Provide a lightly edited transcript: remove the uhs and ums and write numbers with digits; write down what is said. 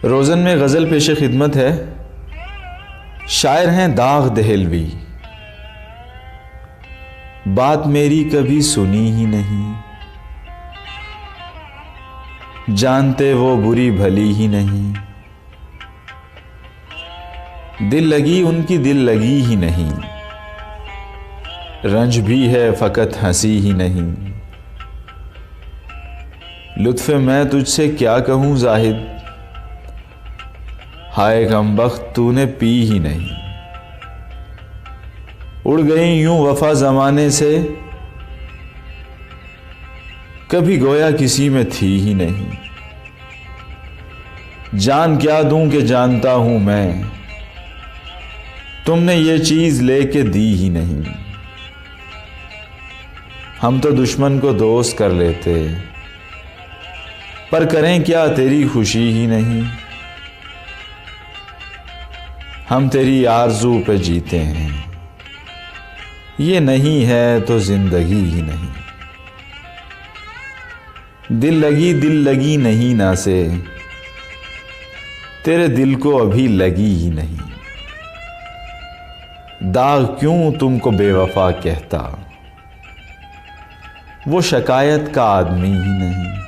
روزن میں غزل پیش خدمت ہے۔ شاعر ہیں داغ دہلوی۔ بات میری کبھی سنی ہی نہیں، جانتے وہ بری بھلی ہی نہیں، دل لگی ان کی دل لگی ہی نہیں، رنج بھی ہے فقط ہنسی ہی نہیں۔ لطف میں تجھ سے کیا کہوں زاہد، ہائے کمبخت تو نے پی ہی نہیں۔ اڑ گئی یوں وفا زمانے سے، کبھی گویا کسی میں تھی ہی نہیں۔ جان کیا دوں کہ جانتا ہوں میں، تم نے یہ چیز لے کے دی ہی نہیں۔ ہم تو دشمن کو دوست کر لیتے، پر کریں کیا تیری خوشی ہی نہیں۔ ہم تیری آرزو پہ جیتے ہیں، یہ نہیں ہے تو زندگی ہی نہیں۔ دل لگی نہیں نا سے، تیرے دل کو ابھی لگی ہی نہیں۔ داغ کیوں تم کو بے وفا کہتا، وہ شکایت کا آدمی ہی نہیں۔